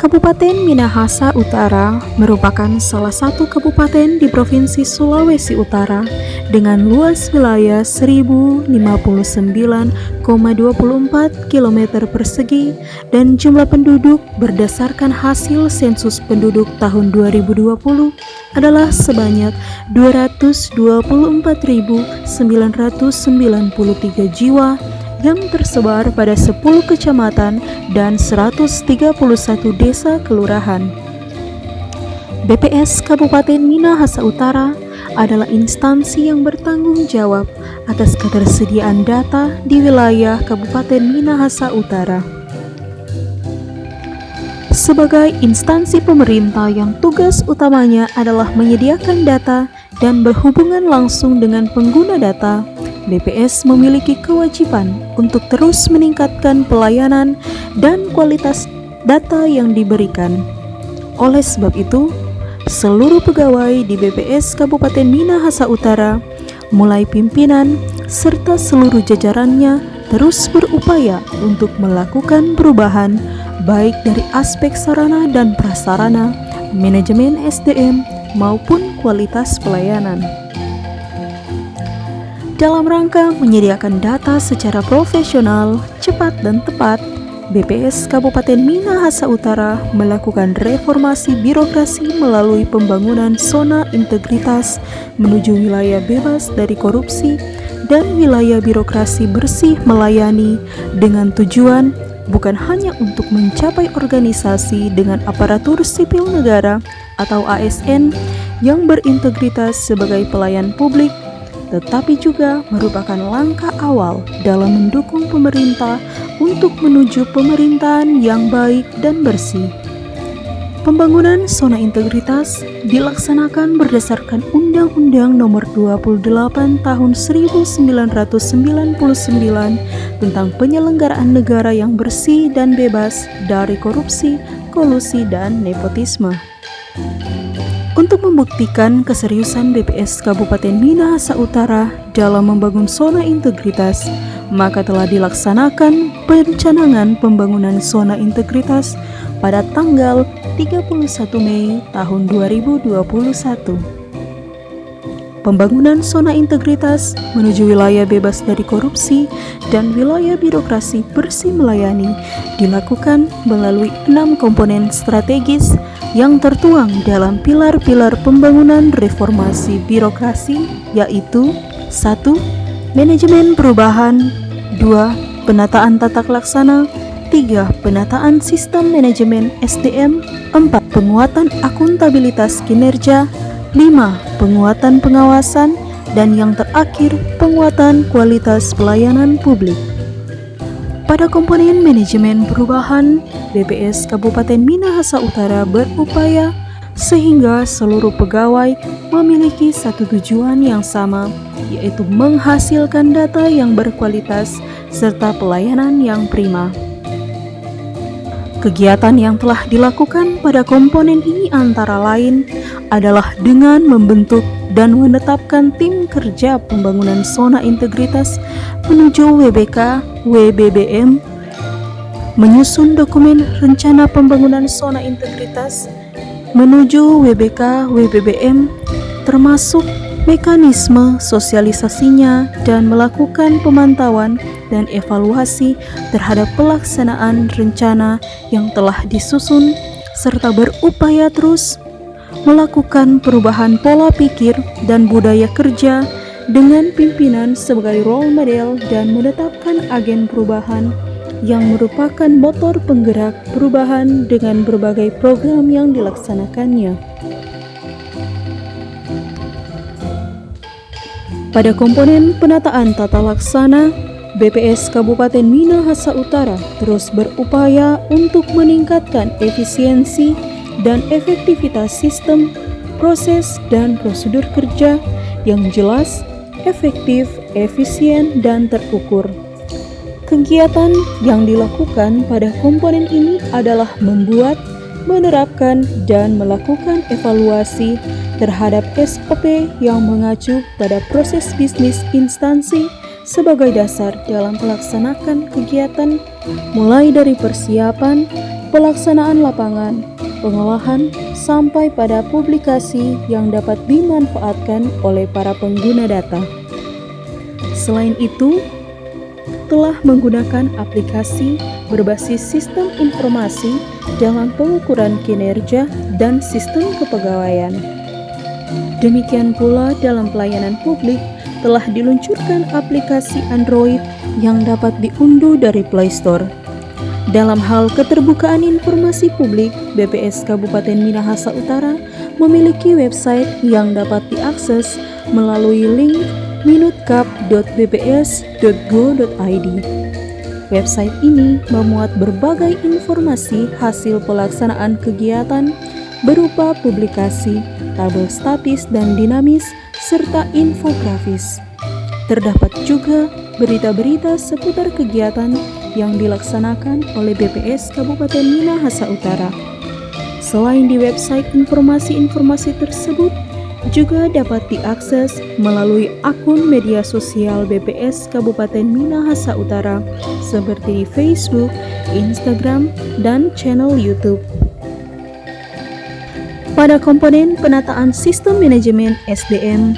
Kabupaten Minahasa Utara merupakan salah satu kabupaten di Provinsi Sulawesi Utara dengan luas wilayah 1059,24 km persegi dan jumlah penduduk berdasarkan hasil sensus penduduk tahun 2020 adalah sebanyak 224.993 jiwa yang tersebar pada 10 kecamatan dan 131 desa kelurahan. BPS Kabupaten Minahasa Utara adalah instansi yang bertanggung jawab atas ketersediaan data di wilayah Kabupaten Minahasa Utara. Sebagai instansi pemerintah yang tugas utamanya adalah menyediakan data dan berhubungan langsung dengan pengguna data, BPS memiliki kewajiban untuk terus meningkatkan pelayanan dan kualitas data yang diberikan. Oleh sebab itu, seluruh pegawai di BPS Kabupaten Minahasa Utara, mulai pimpinan serta seluruh jajarannya, terus berupaya untuk melakukan perubahan baik dari aspek sarana dan prasarana, manajemen SDM, maupun kualitas pelayanan. Dalam rangka menyediakan data secara profesional, cepat dan tepat, BPS Kabupaten Minahasa Utara melakukan reformasi birokrasi melalui pembangunan zona integritas menuju wilayah bebas dari korupsi dan wilayah birokrasi bersih melayani dengan tujuan bukan hanya untuk mencapai organisasi dengan aparatur sipil negara atau ASN yang berintegritas sebagai pelayan publik, tetapi juga merupakan langkah awal dalam mendukung pemerintah untuk menuju pemerintahan yang baik dan bersih. Pembangunan zona integritas dilaksanakan berdasarkan Undang-Undang Nomor 28 Tahun 1999 tentang penyelenggaraan negara yang bersih dan bebas dari korupsi, kolusi, dan nepotisme. Untuk membuktikan keseriusan BPS Kabupaten Minahasa Utara dalam membangun zona integritas, maka telah dilaksanakan perencanaan pembangunan zona integritas pada tanggal 31 Mei tahun 2021. Pembangunan zona integritas menuju wilayah bebas dari korupsi dan wilayah birokrasi bersih melayani dilakukan melalui 6 komponen strategis yang tertuang dalam pilar-pilar pembangunan reformasi birokrasi, yaitu 1. Manajemen perubahan, 2. Penataan tata laksana, 3. Penataan sistem manajemen SDM, 4. Penguatan akuntabilitas kinerja, 5. Penguatan pengawasan, dan yang terakhir, penguatan kualitas pelayanan publik. Pada komponen manajemen perubahan, BPS Kabupaten Minahasa Utara berupaya sehingga seluruh pegawai memiliki satu tujuan yang sama, yaitu menghasilkan data yang berkualitas serta pelayanan yang prima. Kegiatan yang telah dilakukan pada komponen ini antara lain adalah dengan membentuk dan menetapkan tim kerja pembangunan zona integritas menuju WBK WBBM, menyusun dokumen rencana pembangunan zona integritas menuju WBK WBBM, termasuk mekanisme sosialisasinya dan melakukan pemantauan dan evaluasi terhadap pelaksanaan rencana yang telah disusun, serta berupaya terus melakukan perubahan pola pikir dan budaya kerja dengan pimpinan sebagai role model dan menetapkan agen perubahan yang merupakan motor penggerak perubahan dengan berbagai program yang dilaksanakannya. Pada komponen penataan tata laksana, BPS Kabupaten Minahasa Utara terus berupaya untuk meningkatkan efisiensi dan efektivitas sistem, proses, dan prosedur kerja yang jelas, efektif, efisien, dan terukur. Kegiatan yang dilakukan pada komponen ini adalah membuat, menerapkan, dan melakukan evaluasi terhadap SOP yang mengacu pada proses bisnis instansi sebagai dasar dalam melaksanakan kegiatan mulai dari persiapan, pelaksanaan lapangan, pengolahan, sampai pada publikasi yang dapat dimanfaatkan oleh para pengguna data. Selain itu, telah menggunakan aplikasi berbasis sistem informasi dalam pengukuran kinerja dan sistem kepegawaian. Demikian pula dalam pelayanan publik telah diluncurkan aplikasi Android yang dapat diunduh dari Play Store. Dalam hal keterbukaan informasi publik, BPS Kabupaten Minahasa Utara memiliki website yang dapat diakses melalui link minutkap.bps.go.id. Website ini memuat berbagai informasi hasil pelaksanaan kegiatan berupa publikasi, tabel statis dan dinamis, serta infografis. Terdapat juga berita-berita seputar kegiatan yang dilaksanakan oleh BPS Kabupaten Minahasa Utara. Selain di website informasi-informasi tersebut, juga dapat diakses melalui akun media sosial BPS Kabupaten Minahasa Utara seperti Facebook, Instagram, dan channel YouTube. Pada komponen penataan sistem manajemen SDM,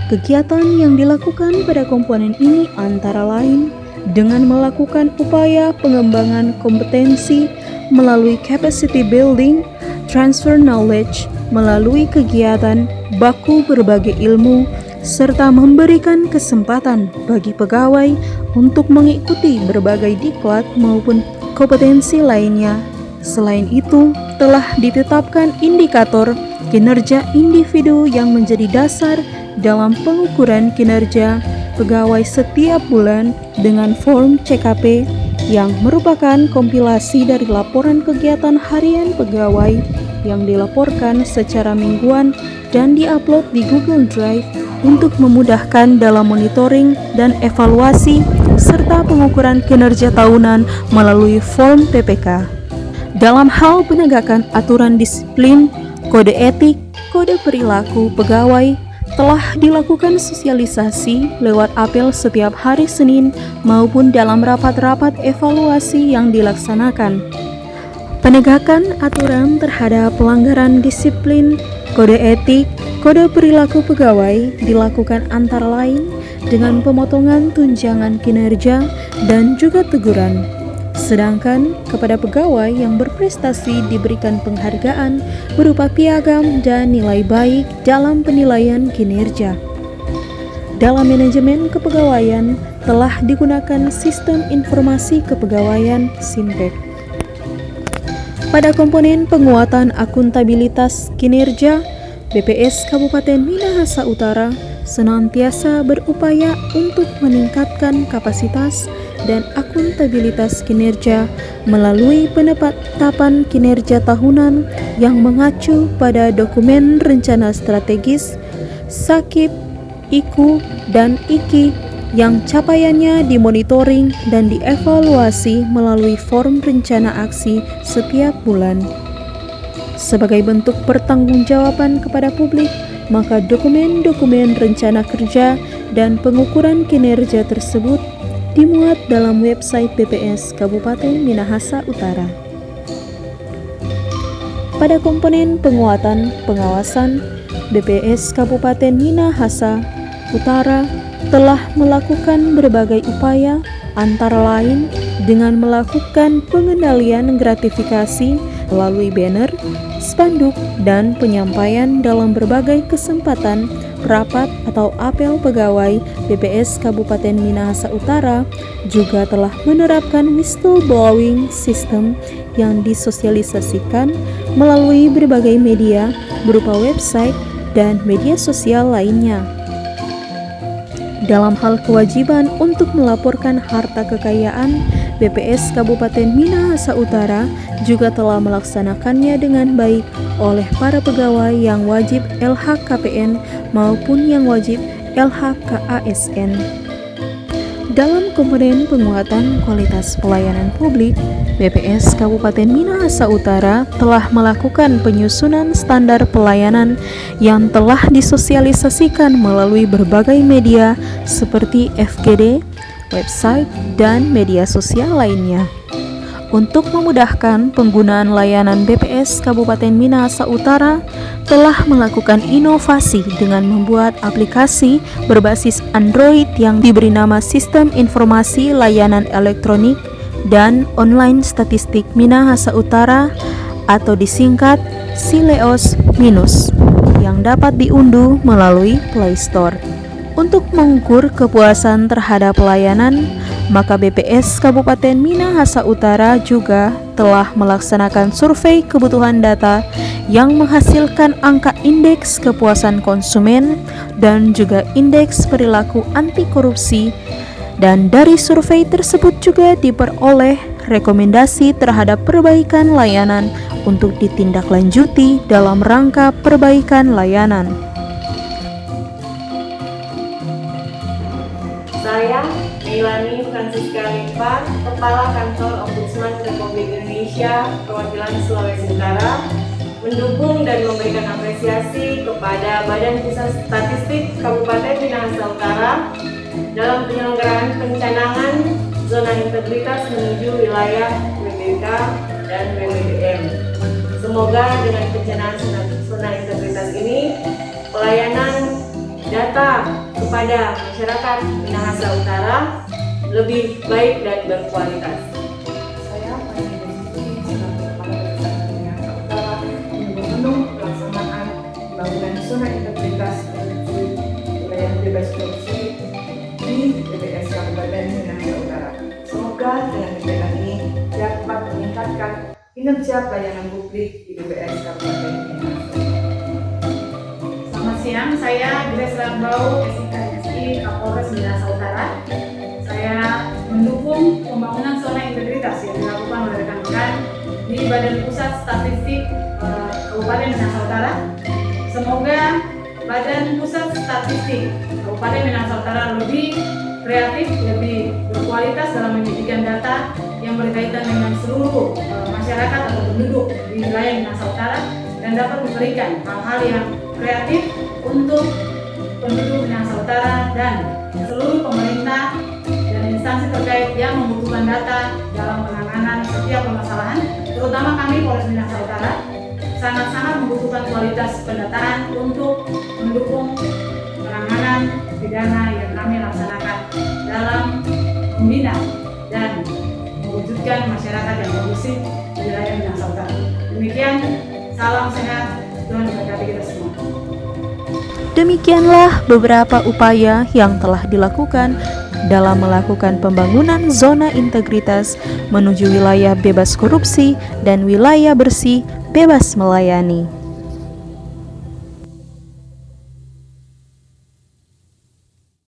kegiatan yang dilakukan pada komponen ini antara lain dengan melakukan upaya pengembangan kompetensi melalui capacity building, transfer knowledge, melalui kegiatan baku berbagai ilmu, serta memberikan kesempatan bagi pegawai untuk mengikuti berbagai diklat maupun kompetensi lainnya. Selain itu, telah ditetapkan indikator kinerja individu yang menjadi dasar dalam pengukuran kinerja pegawai setiap bulan dengan form CKP yang merupakan kompilasi dari laporan kegiatan harian pegawai yang dilaporkan secara mingguan dan diupload di Google Drive untuk memudahkan dalam monitoring dan evaluasi serta pengukuran kinerja tahunan melalui form PPK. Dalam hal penegakan aturan disiplin, kode etik, kode perilaku pegawai telah dilakukan sosialisasi lewat apel setiap hari Senin maupun dalam rapat-rapat evaluasi yang dilaksanakan. Penegakan aturan terhadap pelanggaran disiplin, kode etik, kode perilaku pegawai dilakukan antara lain dengan pemotongan tunjangan kinerja dan juga teguran. Sedangkan kepada pegawai yang berprestasi diberikan penghargaan berupa piagam dan nilai baik dalam penilaian kinerja. Dalam manajemen kepegawaian telah digunakan sistem informasi kepegawaian SIMPEK. Pada komponen penguatan akuntabilitas kinerja, BPS Kabupaten Minahasa Utara senantiasa berupaya untuk meningkatkan kapasitas dan akuntabilitas kinerja melalui penetapan kinerja tahunan yang mengacu pada dokumen rencana strategis, SAKIP, IKU, dan IKI yang capaiannya dimonitoring dan dievaluasi melalui form rencana aksi setiap bulan. Sebagai bentuk pertanggungjawaban kepada publik, maka dokumen-dokumen rencana kerja dan pengukuran kinerja tersebut dimuat dalam website BPS Kabupaten Minahasa Utara. Pada komponen penguatan pengawasan, BPS Kabupaten Minahasa Utara telah melakukan berbagai upaya antara lain dengan melakukan pengendalian gratifikasi melalui banner, spanduk, dan penyampaian dalam berbagai kesempatan rapat atau apel pegawai. BPS Kabupaten Minahasa Utara juga telah menerapkan whistleblowing system yang disosialisasikan melalui berbagai media berupa website dan media sosial lainnya. Dalam hal kewajiban untuk melaporkan harta kekayaan, BPS Kabupaten Minahasa Utara juga telah melaksanakannya dengan baik oleh para pegawai yang wajib LHKPN maupun yang wajib LHKASN. Dalam komponen penguatan kualitas pelayanan publik, BPS Kabupaten Minahasa Utara telah melakukan penyusunan standar pelayanan yang telah disosialisasikan melalui berbagai media seperti FGD, website, dan media sosial lainnya. Untuk memudahkan penggunaan layanan BPS Kabupaten Minahasa Utara telah melakukan inovasi dengan membuat aplikasi berbasis Android yang diberi nama Sistem Informasi Layanan Elektronik dan Online Statistik Minahasa Utara atau disingkat Sileos Minus yang dapat diunduh melalui Play Store. Untuk mengukur kepuasan terhadap layanan, maka BPS Kabupaten Minahasa Utara juga telah melaksanakan survei kebutuhan data yang menghasilkan angka indeks kepuasan konsumen dan juga indeks perilaku anti korupsi, dan dari survei tersebut juga diperoleh rekomendasi terhadap perbaikan layanan untuk ditindaklanjuti dalam rangka perbaikan layanan. Saya, Meilani Francisca Limpa, Kepala Kantor Ombudsman Republik Indonesia, Perwakilan Sulawesi Utara, mendukung dan memberikan apresiasi kepada Badan Pusat Statistik Kabupaten Minahasa Utara dalam penyelenggaraan pencanangan zona integritas menuju wilayah WBK dan WWDM. Semoga dengan pencanangan zona integritas ini, pelayanan data kepada masyarakat Minahasa Utara lebih baik dan berkualitas. Saya selaku Kepala Berdasarkan Minahasa Utara mendukung pelaksanaan pembangunan zona integritas menuju wilayah bebas korupsi di BPS Kabupaten Minahasa Utara. Semoga dengan kegiatan ini dapat meningkatkan kinerja pelayanan publik di BPS Kabupaten Minahasa Utara. Selamat siang, saya Grace Lambau, SIKSI Kapolres Minahasa Utara. Saya mendukung pembangunan zona integritas yang dilakukan oleh rekan-rekan di Badan Pusat Statistik Kabupaten Minahasa Utara. Semoga Badan Pusat Statistik Kabupaten Minahasa Utara lebih kreatif, lebih berkualitas dalam menyajikan data yang berkaitan dengan seluruh masyarakat atau penduduk di wilayah Minahasa Utara dan dapat memberikan hal-hal yang kreatif untuk penduduk Minahasa Utara dan seluruh pemerintah dan instansi terkait yang membutuhkan data dalam penanganan setiap permasalahan, terutama kami Polres Minahasa Utara sangat-sangat membutuhkan kualitas pendataan untuk mendukung penanganan pidana yang kami laksanakan dalam membina dan mewujudkan masyarakat yang kondusif di wilayah Minahasa Utara. Demikian, salam sehat, Tuhan memberkati kita semua. Demikianlah beberapa upaya yang telah dilakukan dalam melakukan pembangunan zona integritas menuju wilayah bebas korupsi dan wilayah bersih bebas melayani.